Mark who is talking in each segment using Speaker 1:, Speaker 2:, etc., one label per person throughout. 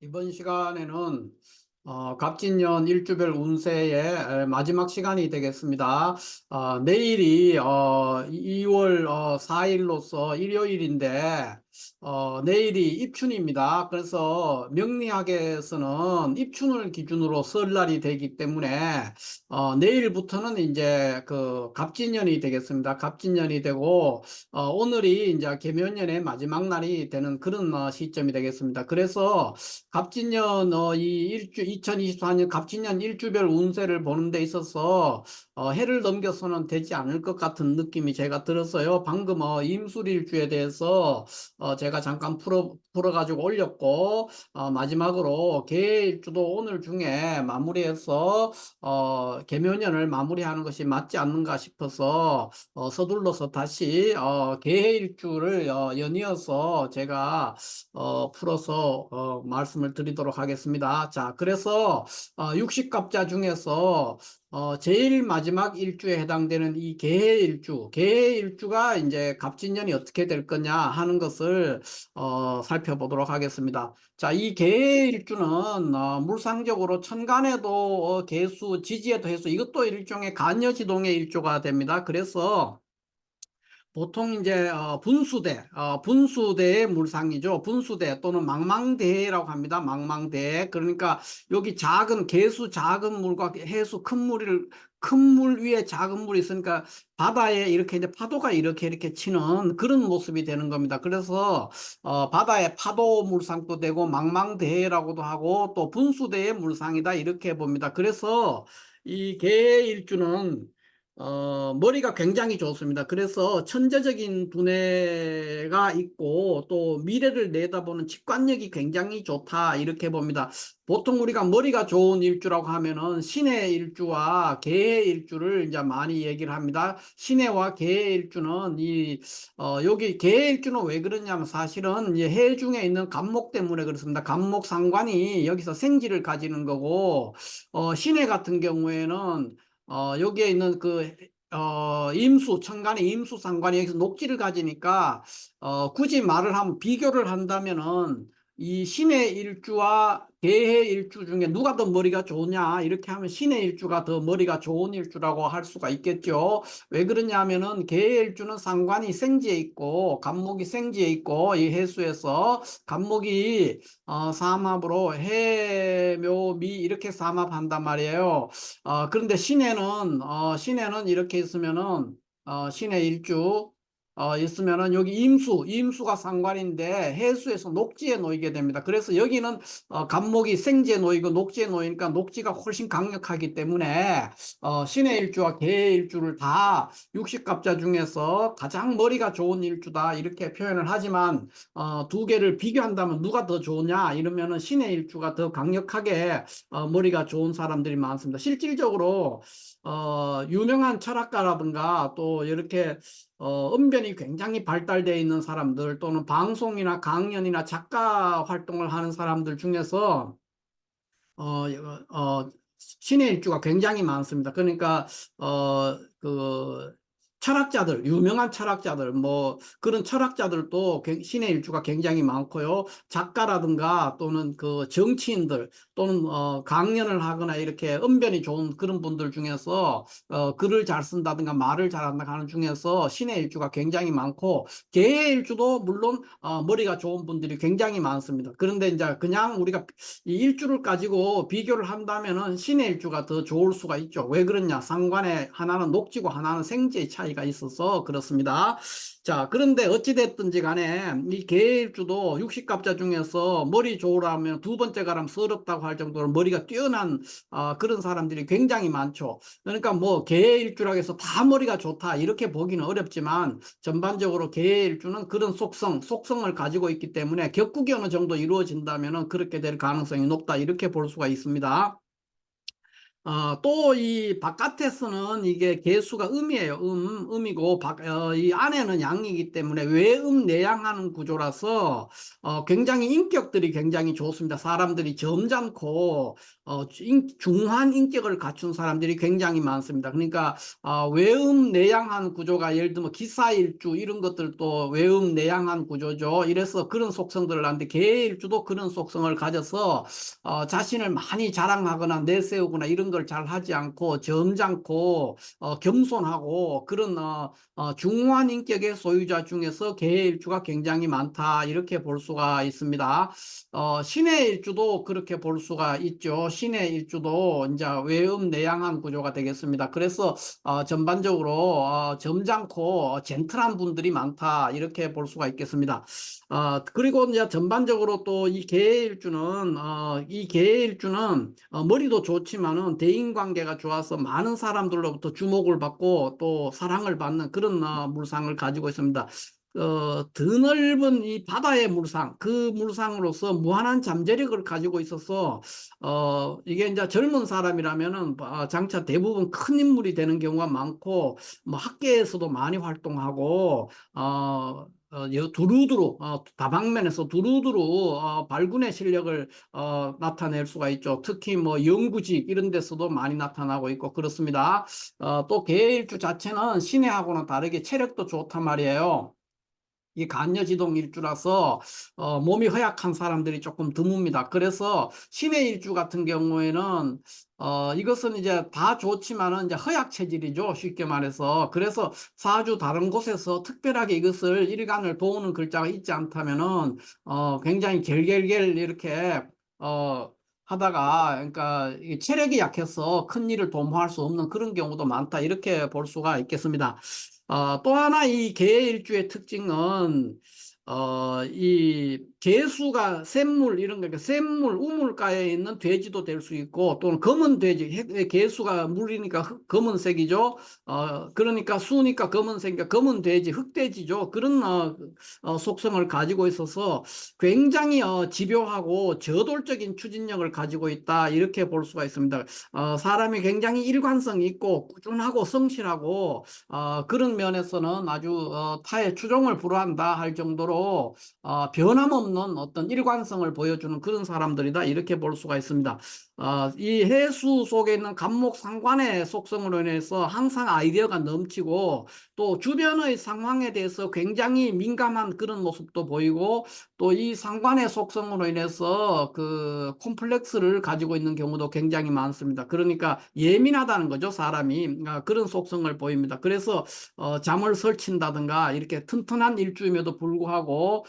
Speaker 1: 이번 시간에는 갑진년 일주별 운세의 마지막 시간이 되겠습니다. 내일이 2월 4일로서 일요일인데 내일이 입춘입니다. 그래서 명리학에서는 입춘을 기준으로 설날이 되기 때문에 내일부터는 이제 그 갑진년이 되겠습니다. 갑진년이 되고 오늘이 이제 계묘년의 마지막 날이 되는 그런 시점이 되겠습니다. 그래서 갑진년 이 2024년 갑진년 일주별 운세를 보는 데 있어서 해를 넘겨서는 되지 않을 것 같은 느낌이 제가 들었어요. 방금 임술일주에 대해서 제가 잠깐 풀어가지고 올렸고 마지막으로 개일주도 오늘 중에 마무리해서 계묘년을 마무리하는 것이 맞지 않는가 싶어서 서둘러서 다시 개일주를 연이어서 제가 풀어서 말씀을 드리도록 하겠습니다. 자, 그래서 60갑자 중에서 제일 마지막 일주에 해당되는 이 개해일주, 개해일주가 이제 갑진년이 어떻게 될 거냐 하는 것을 살펴보도록 하겠습니다. 자, 이 개해일주는 물상적으로 천간에도 개수, 지지에도 해수, 이것도 일종의 간여지동의 일주가 됩니다. 그래서 보통 이제 분수대의 물상이죠. 분수대 또는 망망대해라고 합니다. 망망대해. 그러니까 여기 작은 개수 작은 물과 해수 큰 물 위에 작은 물이 있으니까 바다에 이렇게 이제 파도가 이렇게 치는 그런 모습이 되는 겁니다. 그래서 바다의 파도 물상도 되고 망망대해라고도 하고 또 분수대의 물상이다 이렇게 봅니다. 그래서 이 개일주는 머리가 굉장히 좋습니다. 그래서 천재적인 두뇌가 있고 또 미래를 내다보는 직관력이 굉장히 좋다 이렇게 봅니다. 보통 우리가 머리가 좋은 일주라고 하면은 신의 일주와 개의 일주를 이제 많이 얘기를 합니다. 신해와 개의 일주는 여기 개의 일주는 왜 그러냐면 사실은 이 해 중에 있는 간목 때문에 그렇습니다. 간목 상관이 여기서 생지를 가지는 거고 신해 같은 경우에는 여기에 있는 천간의 임수 상관이 여기서 녹지를 가지니까, 굳이 말을 하면 비교를 한다면은, 이 신의 일주와 개의 일주 중에 누가 더 머리가 좋냐, 이렇게 하면 신의 일주가 더 머리가 좋은 일주라고 할 수가 있겠죠. 왜 그러냐 하면은, 개의 일주는 상관이 생지에 있고, 간목이 생지에 있고, 이 해수에서, 간목이, 삼합으로 해, 묘, 미, 이렇게 삼합한단 말이에요. 그런데 시내는 이렇게 있으면은, 시내 일주, 있으면은 여기 임수가 상관인데 해수에서 녹지에 놓이게 됩니다. 그래서 여기는 간목이 생지에 놓이고 녹지에 놓이니까 녹지가 훨씬 강력하기 때문에 신의 일주와 개의 일주를 다 60갑자 중에서 가장 머리가 좋은 일주다 이렇게 표현을 하지만 두 개를 비교한다면 누가 더 좋으냐 이러면은 신의 일주가 더 강력하게 머리가 좋은 사람들이 많습니다. 실질적으로 유명한 철학가라든가 또 이렇게 언변이 굉장히 발달되어 있는 사람들 또는 방송이나 강연이나 작가 활동을 하는 사람들 중에서 어, 신의 일주가 굉장히 많습니다. 그러니까 철학자들, 유명한 철학자들, 뭐 그런 철학자들도 신의 일주가 굉장히 많고요. 작가라든가 또는 그 정치인들 또는 강연을 하거나 이렇게 언변이 좋은 그런 분들 중에서 글을 잘 쓴다든가 말을 잘한다 하는 중에서 신의 일주가 굉장히 많고 개의 일주도 물론 머리가 좋은 분들이 굉장히 많습니다. 그런데 이제 그냥 우리가 이 일주를 가지고 비교를 한다면은 신의 일주가 더 좋을 수가 있죠. 왜 그러냐? 상관에 하나는 녹지고 하나는 생지의 차이가 있어서 그렇습니다. 자, 그런데 어찌됐든지 간에 이 개일주도 60갑자 중에서 머리 좋으라면 두 번째 가람 서럽다고 할 정도로 머리가 뛰어난 그런 사람들이 굉장히 많죠. 그러니까 뭐 개일주라고 해서 다 머리가 좋다 이렇게 보기는 어렵지만 전반적으로 개일주는 그런 속성을 가지고 있기 때문에 격국이 어느 정도 이루어진다면 그렇게 될 가능성이 높다 이렇게 볼 수가 있습니다. 또 이 바깥에서는 이게 개수가 음이에요. 음이고, 이 안에는 양이기 때문에 외음 내양하는 구조라서, 굉장히 인격들이 굉장히 좋습니다. 사람들이 점잖고, 중한 인격을 갖춘 사람들이 굉장히 많습니다. 그러니까, 외음 내양한 구조가 예를 들면 기사일주 이런 것들도 외음 내양한 구조죠. 이래서 그런 속성들을 하는데, 개일주도 그런 속성을 가져서, 자신을 많이 자랑하거나 내세우거나 이런 걸 잘 하지 않고 점잖고 겸손하고 그런 중후한 인격의 소유자 중에서 개의 일주가 굉장히 많다 이렇게 볼 수가 있습니다. 신의 일주도 그렇게 볼 수가 있죠. 신의 일주도 이제 외음 내양한 구조가 되겠습니다. 그래서 전반적으로 점잖고 젠틀한 분들이 많다 이렇게 볼 수가 있겠습니다. 그리고 이제 전반적으로 또 이 계일주는 머리도 좋지만은 대인관계가 좋아서 많은 사람들로부터 주목을 받고 또 사랑을 받는 그런 물상을 가지고 있습니다. 드넓은 이 바다의 물상, 그 물상으로서 무한한 잠재력을 가지고 있어서, 이게 이제 젊은 사람이라면은, 장차 대부분 큰 인물이 되는 경우가 많고, 뭐 학계에서도 많이 활동하고, 두루두루, 다방면에서 두루두루, 발군의 실력을, 나타낼 수가 있죠. 특히 뭐 연구직 이런 데서도 많이 나타나고 있고 그렇습니다. 또 계일주 자체는 신해하고는 다르게 체력도 좋단 말이에요. 이 간여지동 일주라서 몸이 허약한 사람들이 조금 드뭅니다. 그래서 신의 일주 같은 경우에는 이것은 이제 다 좋지만은 이제 허약 체질이죠. 쉽게 말해서. 그래서 사주 다른 곳에서 특별하게 이것을 일간을 도우는 글자가 있지 않다면은 굉장히 결결결 이렇게 하다가 그러니까 이 체력이 약해서 큰 일을 도모할 수 없는 그런 경우도 많다. 이렇게 볼 수가 있겠습니다. 또 하나 이 개일주의 특징은 이 개수가 샘물 이런 거니까 샘물 우물가에 있는 돼지도 될 수 있고 또는 검은 돼지 개수가 물이니까 검은색이죠. 그러니까 수니까 검은색이니까 검은 돼지 흑돼지죠. 그런 속성을 가지고 있어서 굉장히 집요하고 저돌적인 추진력을 가지고 있다 이렇게 볼 수가 있습니다. 사람이 굉장히 일관성이 있고 꾸준하고 성실하고 그런 면에서는 아주 타의 추종을 불허한다 할 정도로 변함없는 어떤 일관성을 보여주는 그런 사람들이다 이렇게 볼 수가 있습니다. 이 해수 속에 있는 간목 상관의 속성으로 인해서 항상 아이디어가 넘치고 또 주변의 상황에 대해서 굉장히 민감한 그런 모습도 보이고 또 이 상관의 속성으로 인해서 그 콤플렉스를 가지고 있는 경우도 굉장히 많습니다. 그러니까 예민하다는 거죠, 사람이. 그런 속성을 보입니다. 그래서 잠을 설친다든가 이렇게 튼튼한 일주임에도 불구하고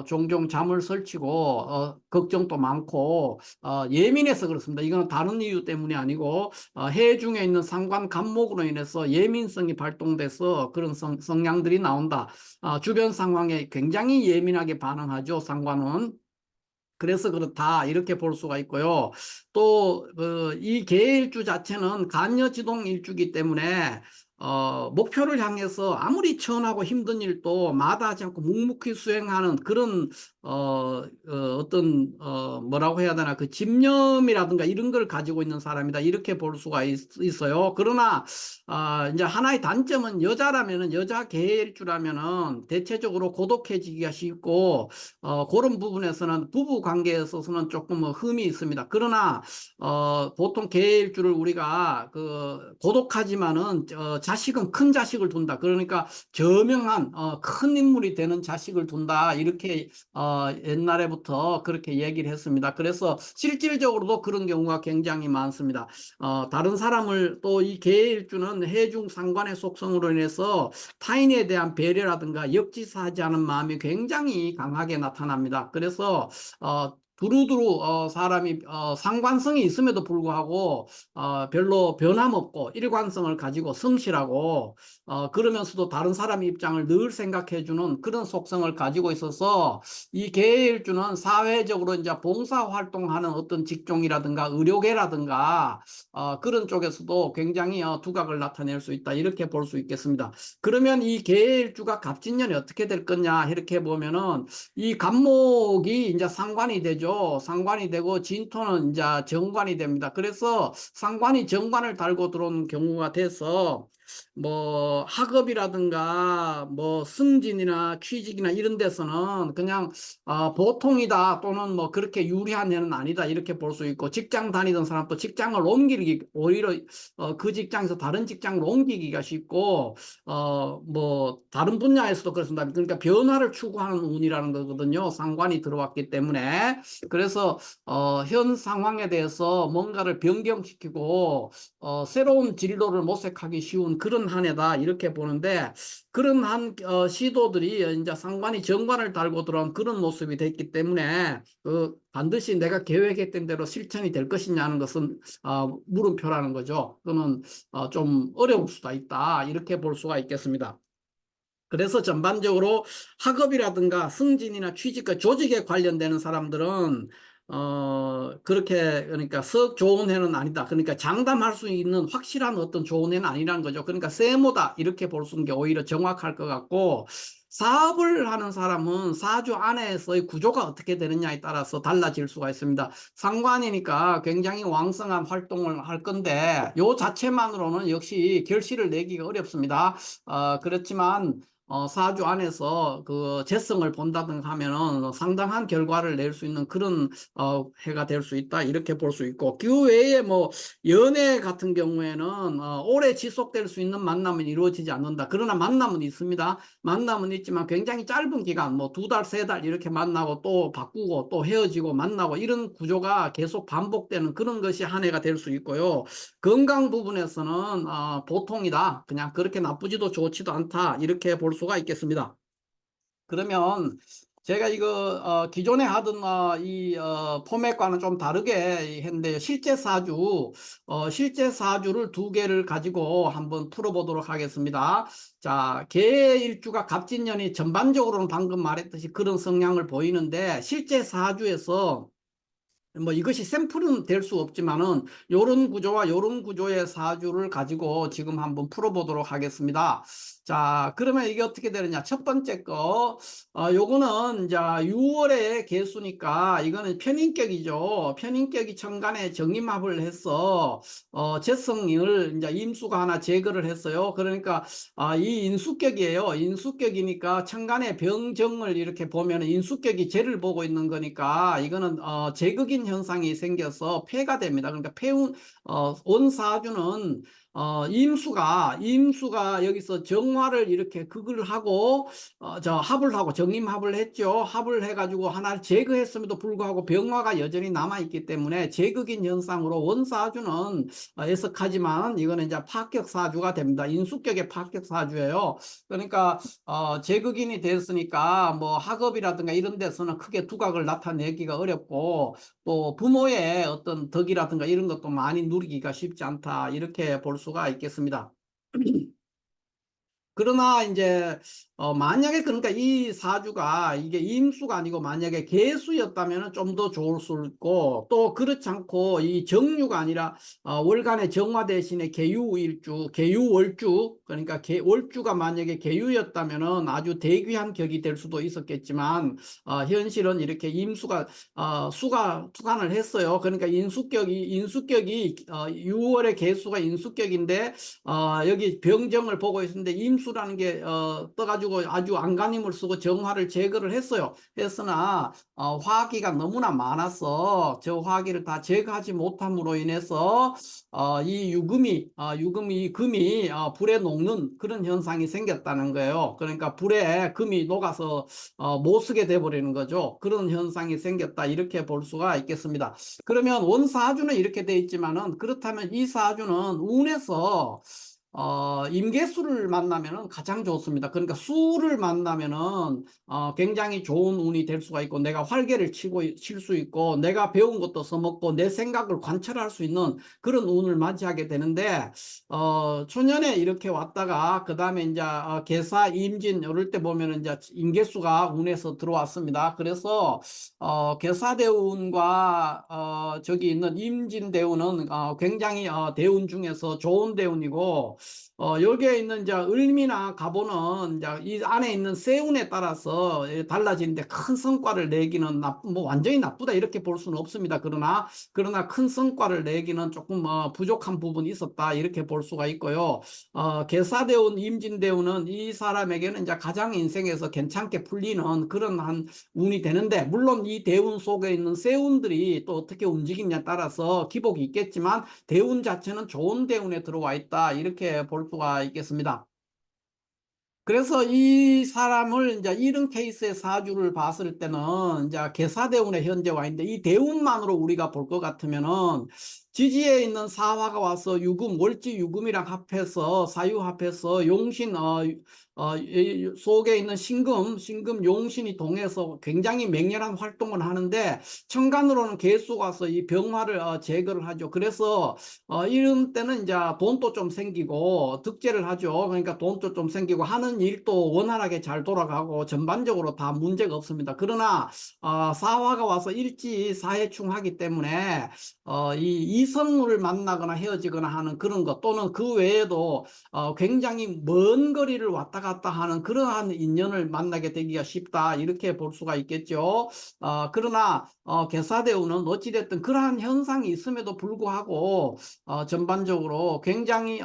Speaker 1: 종종 잠을 설치고 걱정도 많고 예민해서 그렇습니다. 이거는 다른 이유 때문이 아니고 해 중에 있는 상관 간목으로 인해서 예민성이 발동돼서 그런 성향들이 나온다. 주변 상황에 굉장히 예민하게 반응하죠, 상관은. 그래서 그렇다 이렇게 볼 수가 있고요. 또 이 계일주 자체는 간여지동 일주기 때문에 목표를 향해서 아무리 천하고 힘든 일도 마다하지 않고 묵묵히 수행하는 그런 어떤 뭐라고 해야 되나 그 집념이라든가 이런 걸 가지고 있는 사람이다 이렇게 볼 수가 있어요. 그러나 이제 하나의 단점은 여자라면은 여자 계일주라면은 대체적으로 고독해지기가 쉽고 그런 부분에서는 부부 관계에 있어서는 조금 흠이 있습니다. 그러나 보통 계일주를 우리가 그 고독하지만은 자식은 큰 자식을 둔다. 그러니까 저명한 큰 인물이 되는 자식을 둔다. 이렇게 옛날에부터 그렇게 얘기를 했습니다. 그래서 실질적으로도 그런 경우가 굉장히 많습니다. 다른 사람을 또 이 계일주는 해중 상관의 속성으로 인해서 타인에 대한 배려라든가 역지사하지 않은 마음이 굉장히 강하게 나타납니다. 그래서 두루두루 사람이 상관성이 있음에도 불구하고 별로 변함없고 일관성을 가지고 성실하고 그러면서도 다른 사람의 입장을 늘 생각해주는 그런 속성을 가지고 있어서 이 계일주는 사회적으로 이제 봉사활동하는 어떤 직종이라든가 의료계라든가 그런 쪽에서도 굉장히 두각을 나타낼 수 있다 이렇게 볼 수 있겠습니다. 그러면 이 계일주가 갑진년이 어떻게 될 거냐 이렇게 보면은 이 간목이 이제 상관이 되죠. 되고요. 상관이 되고 진토는 이제 정관이 됩니다. 그래서 상관이 정관을 달고 들어오는 경우가 돼서 뭐 학업이라든가 뭐 승진이나 취직이나 이런 데서는 그냥 보통이다 또는 뭐 그렇게 유리한 애는 아니다 이렇게 볼 수 있고, 직장 다니던 사람도 직장을 옮기기 오히려 그 직장에서 다른 직장으로 옮기기가 쉽고 뭐 다른 분야에서도 그렇습니다. 그러니까 변화를 추구하는 운이라는 거거든요. 상관이 들어왔기 때문에. 그래서 현 상황에 대해서 뭔가를 변경시키고 새로운 진로를 모색하기 쉬운 그런 한 해다 이렇게 보는데, 그런 한 시도들이 이제 상관이 정관을 달고 들어온 그런 모습이 됐기 때문에 반드시 내가 계획했던 대로 실천이 될 것이냐는 것은 물음표라는 거죠. 그거는 좀 어려울 수가 있다 이렇게 볼 수가 있겠습니다. 그래서 전반적으로 학업이라든가 승진이나 취직과 조직에 관련되는 사람들은 그렇게 그러니까 썩 좋은 해는 아니다. 그러니까 장담할 수 있는 확실한 어떤 좋은 해는 아니라는 거죠. 그러니까 세모다 이렇게 볼 수 있는 게 오히려 정확할 것 같고, 사업을 하는 사람은 사주 안에서의 구조가 어떻게 되느냐에 따라서 달라질 수가 있습니다. 상관이니까 굉장히 왕성한 활동을 할 건데 요 자체만으로는 역시 결실을 내기가 어렵습니다. 그렇지만 사주 안에서 그 재성을 본다든가 하면은 상당한 결과를 낼 수 있는 그런 해가 될 수 있다 이렇게 볼 수 있고, 그 외에 뭐 연애 같은 경우에는 오래 지속될 수 있는 만남은 이루어지지 않는다. 그러나 만남은 있습니다. 만남은 있지만 굉장히 짧은 기간, 뭐 2달, 3달 이렇게 만나고 또 바꾸고 또 헤어지고 만나고 이런 구조가 계속 반복되는 그런 것이 한 해가 될 수 있고요. 건강 부분에서는 보통이다. 그냥 그렇게 나쁘지도 좋지도 않다. 이렇게 볼 수가 있겠습니다. 그러면 제가 이거 기존에 하던 이 포맷과는 좀 다르게 했는데, 실제 사주를 두 개를 가지고 한번 풀어보도록 하겠습니다. 자, 개일주가 갑진년이 전반적으로는 방금 말했듯이 그런 성향을 보이는데, 실제 사주에서 뭐 이것이 샘플은 될 수 없지만은 요런 구조와 요런 구조의 사주를 가지고 지금 한번 풀어보도록 하겠습니다. 자, 그러면 이게 어떻게 되느냐? 첫 번째 거, 요거는 이제 6월의 개수니까 이거는 편인격이죠. 편인격이 천간에 정임합을 해서 재성을 이제 임수가 하나 제거를 했어요. 그러니까 이 인수격이에요. 인수격이니까 천간에 병정을 이렇게 보면 인수격이 재를 보고 있는 거니까 이거는 제극인 현상이 생겨서 폐가 됩니다. 그러니까 폐운 온 사주는 임수가 여기서 정화를 이렇게 극을 하고 저 합을 하고 정임합을 했죠. 합을 해가지고 하나를 제거했음에도 불구하고 병화가 여전히 남아있기 때문에 제극인 현상으로 원사주는 해석하지만 이거는 이제 파격 사주가 됩니다. 인수격의 파격 사주예요. 그러니까 제극인이 됐으니까 뭐 학업이라든가 이런 데서는 크게 두각을 나타내기가 어렵고, 또 부모의 어떤 덕이라든가 이런 것도 많이 누리기가 쉽지 않다 이렇게 볼 수가 있겠습니다. 그러나 이제 만약에 그러니까 이 사주가 이게 임수가 아니고 만약에 개수였다면 좀 더 좋을 수 있고, 또 그렇지 않고 이 정유가 아니라 월간의 정화 대신에 개유일주, 개유월주, 그러니까 월주가 만약에 개유였다면 아주 대귀한 격이 될 수도 있었겠지만 현실은 이렇게 임수가 수가 투간을 했어요. 그러니까 인수격이 6월의 개수가 인수격인데 여기 병정을 보고 있는데 임수라는 게 떠가지고 아주 안간힘을 쓰고 정화를 제거를 했어요. 했으나 화기가 너무나 많아서 저 화기를 다 제거하지 못함으로 인해서 이 유금이 금이 불에 녹는 그런 현상이 생겼다는 거예요. 그러니까 불에 금이 녹아서 못 쓰게 돼버리는 거죠. 그런 현상이 생겼다 이렇게 볼 수가 있겠습니다. 그러면 원사주는 이렇게 돼 있지만은, 그렇다면 이 사주는 운에서 임계수를 만나면은 가장 좋습니다. 그러니까 수를 만나면은 굉장히 좋은 운이 될 수가 있고, 내가 활개를 칠 수 있고, 내가 배운 것도 써먹고, 내 생각을 관찰할 수 있는 그런 운을 맞이하게 되는데, 초년에 이렇게 왔다가 그 다음에 이제 계사, 임진 이럴 때 보면은 이제 임계수가 운에서 들어왔습니다. 그래서 계사대운과 저기 있는 임진대운은 굉장히 대운 중에서 좋은 대운이고, 여기에 있는 이제 을미나 갑오는 이제 이 안에 있는 세운에 따라서 달라지는데 큰 성과를 내기는 뭐 완전히 나쁘다 이렇게 볼 수는 없습니다. 그러나 큰 성과를 내기는 조금 부족한 부분이 있었다 이렇게 볼 수가 있고요. 계사대운 임진대운은 이 사람에게는 이제 가장 인생에서 괜찮게 풀리는 그런 한 운이 되는데, 물론 이 대운 속에 있는 세운들이 또 어떻게 움직이냐에 따라서 기복이 있겠지만 대운 자체는 좋은 대운에 들어와 있다 이렇게 볼 수가 있겠습니다. 그래서 이 사람을 이제 이런 케이스의 사주를 봤을 때는 이제 계사대운에 현재 와 있는데 이 대운만으로 우리가 볼 것 같으면은 지지에 있는 사화가 와서 유금, 월지 유금이랑 합해서 사유합해서 용신 이 속에 있는 신금 용신이 동해서 굉장히 맹렬한 활동을 하는데 천간으로는 계수가 와서 이 병화를 제거를 하죠. 그래서 이런 때는 이제 돈도 좀 생기고 득재를 하죠. 그러니까 돈도 좀 생기고 하는 일도 원활하게 잘 돌아가고 전반적으로 다 문제가 없습니다. 그러나 사화가 와서 일지 사해충하기 때문에 이 이성을 만나거나 헤어지거나 하는 그런 것 또는 그 외에도 굉장히 먼 거리를 왔다 갔다 하는 그러한 인연을 만나게 되기가 쉽다 이렇게 볼 수가 있겠죠. 그러나 계사대운은 어찌됐든 그러한 현상이 있음에도 불구하고 전반적으로 굉장히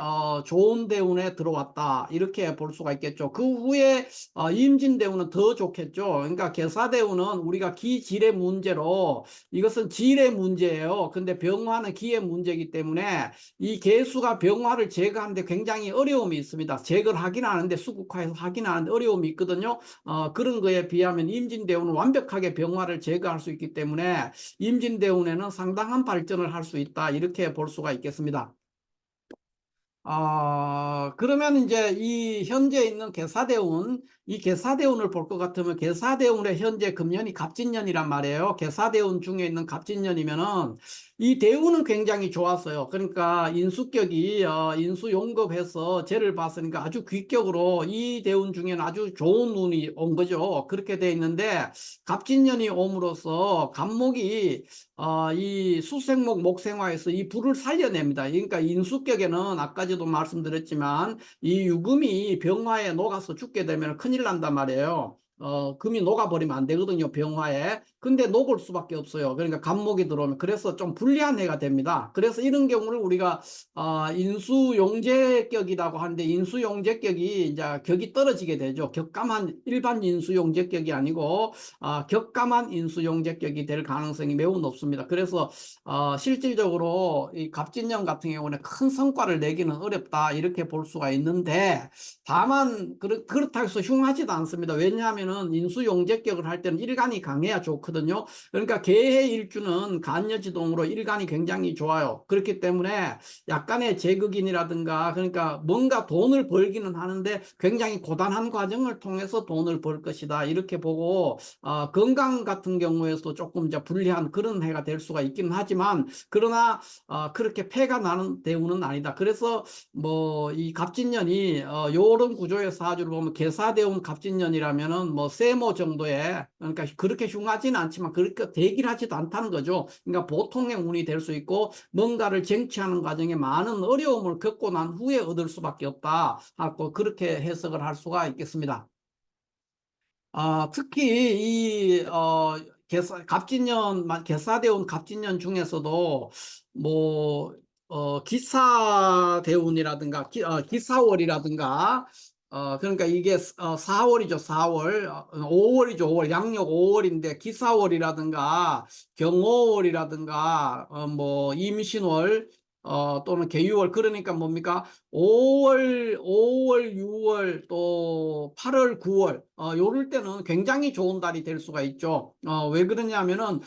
Speaker 1: 좋은 대운에 들어왔다 이렇게 볼 수가 있겠죠. 그 후에 임진대운은 더 좋겠죠. 그러니까 계사대운은 우리가 기질의 문제로 이것은 질의 문제예요. 근데 병화는 기의 문제이기 때문에 이 개수가 병화를 제거하는데 굉장히 어려움이 있습니다. 제거를 하긴 하는데 수국화해서 하긴 하는데 어려움이 있거든요. 그런 거에 비하면 임진대운은 완벽하게 병화를 제거할 수 있기 때문에 임진대운에는 상당한 발전을 할 수 있다 이렇게 볼 수가 있겠습니다. 그러면 이제 이 현재 있는 계사대운, 이 계사대운을 볼 것 같으면 계사대운의 현재 금년이 갑진년이란 말이에요. 계사대운 중에 있는 갑진년이면은 이 대운은 굉장히 좋았어요. 그러니까 인수격이 인수용겁해서 재를 봤으니까 아주 귀격으로 이 대운 중에는 아주 좋은 운이 온 거죠. 그렇게 돼 있는데 갑진년이 옴으로써 갑목이 이 수생목 목생화에서 이 불을 살려냅니다. 그러니까 인수격에는 아까도 말씀드렸지만 이 유금이 병화에 녹아서 죽게 되면 큰일 난단 말이에요. 금이 녹아버리면 안 되거든요, 병화에. 근데 녹을 수밖에 없어요. 그러니까 간목이 들어오면. 그래서 좀 불리한 해가 됩니다. 그래서 이런 경우를 우리가 인수용제격이라고 하는데 인수용제격이 이제 격이 떨어지게 되죠. 격감한 일반 인수용제격이 아니고 격감한 인수용제격이 될 가능성이 매우 높습니다. 그래서 실질적으로 이 갑진년 같은 경우는 큰 성과를 내기는 어렵다 이렇게 볼 수가 있는데 다만 그렇다고 해서 흉하지도 않습니다. 왜냐하면은 인수용제격을 할 때는 일간이 강해야 좋거든요. 그러니까 계해일주는 간여지동으로 일간이 굉장히 좋아요. 그렇기 때문에 약간의 제극인이라든가 그러니까 뭔가 돈을 벌기는 하는데 굉장히 고단한 과정을 통해서 돈을 벌 것이다 이렇게 보고 건강 같은 경우에서도 조금 이제 불리한 그런 해가 될 수가 있기는 하지만 그러나 그렇게 폐가 나는 대우는 아니다. 그래서 뭐 이 갑진년이 요런 구조의 사주를 보면 계사대운 갑진년이라면은 뭐 세모 정도의 그러니까 그렇게 흉하지는 않지만 그렇게 대기를 하지도 않다는 거죠. 그러니까 보통의 운이 될 수 있고 뭔가를 쟁취하는 과정에 많은 어려움을 겪고 난 후에 얻을 수밖에 없다 하고 그렇게 해석을 할 수가 있겠습니다. 특히 개사대운 갑진년 중에서도 뭐 기사대운이라든가 기사월이라든가 그러니까 이게 4월이죠. 4월 5월이죠. 5월 양력 5월인데 기사월이라든가 경호월이라든가 뭐 임신월 또는 계유월 그러니까 뭡니까? 5월, 6월 또 8월, 9월 요럴 때는 굉장히 좋은 달이 될 수가 있죠. 왜 그러냐면은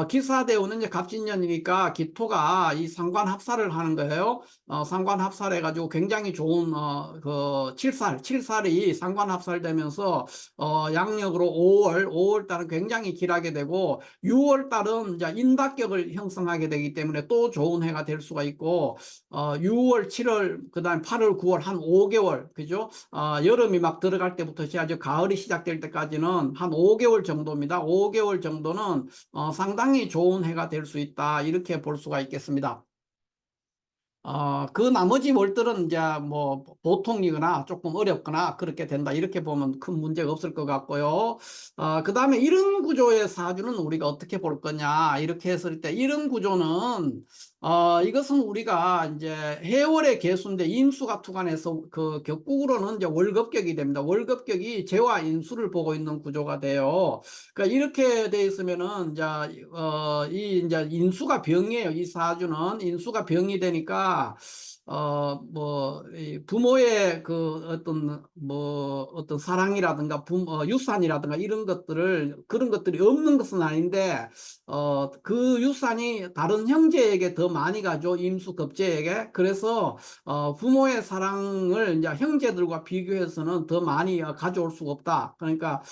Speaker 1: 기사대운은 이제 갑진년이니까 기토가 이 상관합살을 하는 거예요. 상관합살해 가지고 굉장히 좋은 그 칠살이 상관합살되면서 양력으로 5월 달은 굉장히 길하게 되고 6월 달은 이제 인닥격을 형성하게 되기 때문에 또 좋은 해가 될 수가 있고 6월, 7월, 그다음 8월, 9월 한 5개월 그죠? 여름이 막 들어갈 때부터 시작해서 가을이 시작될 때까지는 한 5개월 정도입니다. 5개월 정도는 상당히 좋은 해가 될 수 있다 이렇게 볼 수가 있겠습니다. 그 나머지 월들은 이제 뭐 보통이거나 조금 어렵거나 그렇게 된다. 이렇게 보면 큰 문제가 없을 것 같고요. 그 다음에 이런 구조의 사주는 우리가 어떻게 볼 거냐. 이렇게 했을 때 이런 구조는 이것은 우리가 이제 해월의 개수인데 임수가 투관해서 그 격국으로는 이제 월급격이 됩니다. 월급격이 재와 인수를 보고 있는 구조가 돼요. 그러니까 이렇게 돼 있으면은 이제 이 이제 인수가 병이에요. 이 사주는 인수가 병이 되니까 이 부모의 그 어떤 뭐 어떤 사랑이라든가 유산이라든가 이런 것들을 그런 것들이 없는 것은 아닌데 그 유산이 다른 형제에게 더 많이 가죠. 임수급제에게. 그래서 부모의 사랑을 이제 형제들과 비교해서는 더 많이 가져올 수가 없다. 그러니까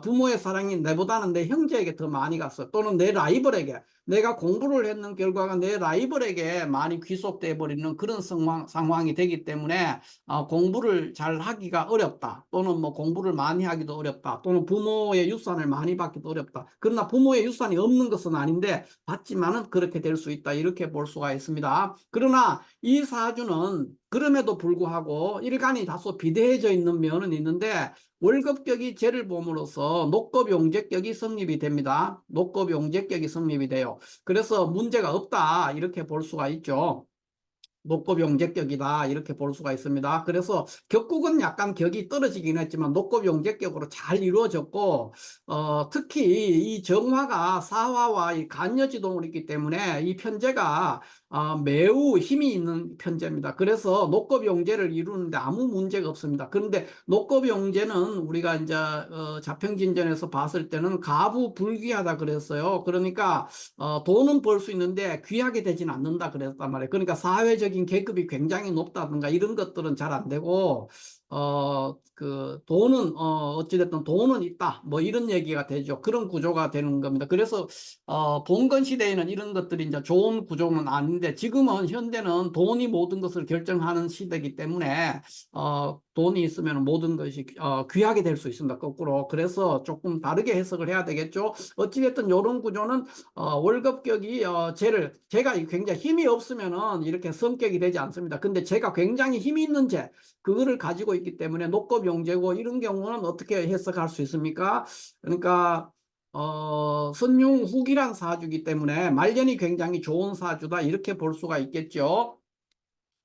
Speaker 1: 부모의 사랑이 내보다는 내 형제에게 더 많이 갔어. 또는 내 라이벌에게. 내가 공부를 했는 결과가 내 라이벌에게 많이 귀속돼 버리는 그런 상황이 되기 때문에 공부를 잘 하기가 어렵다. 또는 뭐 공부를 많이 하기도 어렵다. 또는 부모의 유산을 많이 받기도 어렵다. 그러나 부모의 유산이 없는 것은 아닌데 받지만은 그렇게 될 수 있다. 이렇게 볼 수가 있습니다. 그러나 이 사주는 그럼에도 불구하고 일간이 다소 비대해져 있는 면은 있는데 월급격이 재를 봄으로써 녹급용제격이 성립이 됩니다. 녹급용제격이 성립이 돼요. 그래서 문제가 없다 이렇게 볼 수가 있죠. 녹급용제격이다 이렇게 볼 수가 있습니다. 그래서 격국은 약간 격이 떨어지긴 했지만 녹급용제격으로 잘 이루어졌고 특히 이 정화가 사화와 이 간여지동을 있기 때문에 이 편제가 매우 힘이 있는 편제입니다. 그래서 녹급용제를 이루는데 아무 문제가 없습니다. 그런데 녹급용제는 우리가 이제 자평진전에서 봤을 때는 가부불귀하다 그랬어요. 그러니까 돈은 벌 수 있는데 귀하게 되진 않는다 그랬단 말이에요. 그러니까 사회적인 계급이 굉장히 높다든가 이런 것들은 잘 안 되고 그 돈은 어찌됐든 돈은 있다 뭐 이런 얘기가 되죠. 그런 구조가 되는 겁니다. 그래서 봉건 시대에는 이런 것들이 이제 좋은 구조는 아닌데 지금은 현대는 돈이 모든 것을 결정하는 시대이기 때문에 돈이 있으면 모든 것이 귀하게 될 수 있습니다. 거꾸로. 그래서 조금 다르게 해석을 해야 되겠죠. 어찌됐든 이런 구조는 월급격이 제가 굉장히 힘이 없으면은 이렇게 성격이 되지 않습니다. 근데 제가 굉장히 힘이 있는 그거를 가지고 있기 때문에 녹급용제고 이런 경우는 어떻게 해석할 수 있습니까? 그러니까 선용후기란 사주기 때문에 말년이 굉장히 좋은 사주다 이렇게 볼 수가 있겠죠.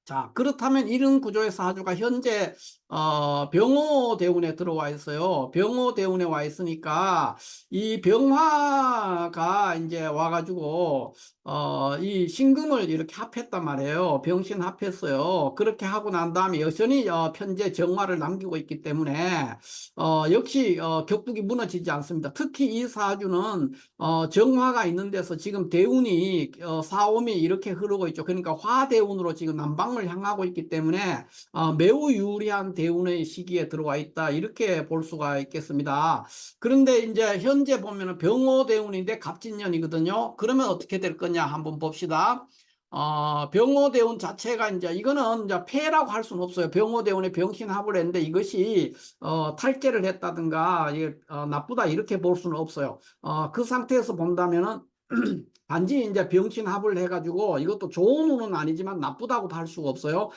Speaker 1: 자, 그렇다면 이런 구조의 사주가 현재 병호대운에 들어와 있어요. 병호대운에 와 있으니까 이 병화가 이제 와가지고 이 신금을 이렇게 합했단 말이에요. 병신 합했어요. 그렇게 하고 난 다음에 여전히 편제 정화를 남기고 있기 때문에 역시 격국이 무너지지 않습니다. 특히 이 사주는 정화가 있는 데서 지금 대운이 사오미 이렇게 흐르고 있죠. 그러니까 화대운으로 지금 남방을 향하고 있기 때문에 매우 유리한 대운의 시기에 들어와 있다 이렇게 볼 수가 있겠습니다. 그런데 이제 현재 보면은 병호대운인데 갑진년이거든요. 그러면 어떻게 될 거냐 한번 봅시다. 병호대운 자체가 이제 이거는 이제 폐라고 할 수는 없어요. 병호대운에 병신합을 했는데 이것이 탈제를 했다든가 이게 나쁘다 이렇게 볼 수는 없어요. 그 상태에서 본다면은 단지 이제 병신합을 해가지고 이것도 좋은 운은 아니지만 나쁘다고도 할 수가 없어요.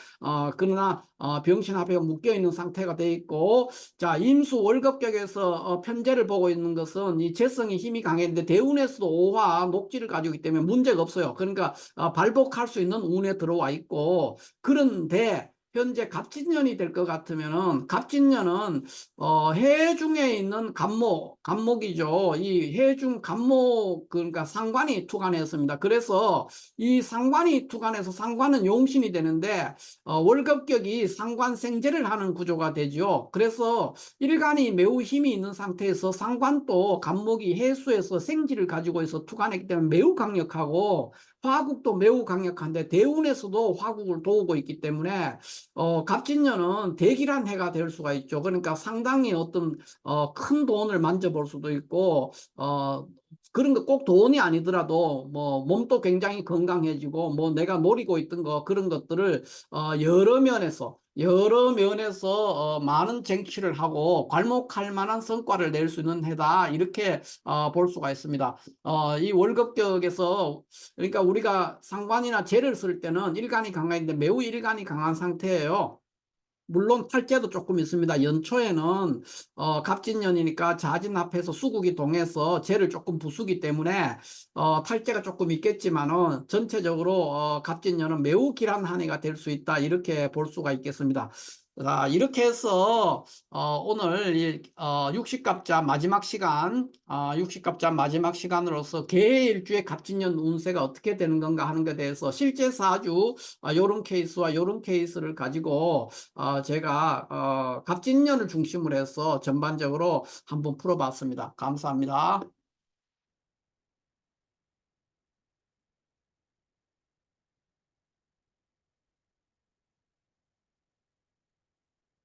Speaker 1: 그러나 병신합에 묶여 있는 상태가 돼 있고 자 임수 월급격에서 편제를 보고 있는 것은 이 재성이 힘이 강했는데 대운에서도 오화 녹지를 가지고 있기 때문에 문제가 없어요. 그러니까 발복할 수 있는 운에 들어와 있고 그런데 현재 갑진년이 될 것 같으면은 갑진년은 해중에 있는 간목이죠. 이 해중 간목 그러니까 상관이 투관했습니다. 그래서 이 상관이 투관해서 상관은 용신이 되는데 월급격이 상관생제를 하는 구조가 되죠. 그래서 일간이 매우 힘이 있는 상태에서 상관도 간목이 해수에서 생지를 가지고 있어 투관했기 때문에 매우 강력하고 화국도 매우 강력한데 대운에서도 화국을 도우고 있기 때문에 갑진년은 대기란 해가 될 수가 있죠. 그러니까 상당히 어떤 큰 돈을 만져볼 수도 있고 그런 거 꼭 돈이 아니더라도 뭐 몸도 굉장히 건강해지고 뭐 내가 노리고 있던 거 그런 것들을 여러 면에서 여러 면에서 많은 쟁취를 하고 괄목할 만한 성과를 낼 수 있는 해다 이렇게 볼 수가 있습니다. 이 월급격에서 그러니까 우리가 상관이나 재를 쓸 때는 일간이 강한데 매우 일간이 강한 상태예요. 물론 탈재도 조금 있습니다. 연초에는 갑진년이니까 자진합해서 수국이 동해서 재를 조금 부수기 때문에 탈재가 조금 있겠지만은 전체적으로 갑진년은 매우 길한 한 해가 될 수 있다 이렇게 볼 수가 있겠습니다. 자, 이렇게 해서 오늘 육식갑자 마지막 시간, 육식갑자 마지막 시간으로서 개해일주의 갑진년 운세가 어떻게 되는 건가 하는 것에 대해서 실제 사주 요런 케이스와 요런 케이스를 가지고 제가 갑진년을 중심으로 해서 전반적으로 한번 풀어봤습니다. 감사합니다.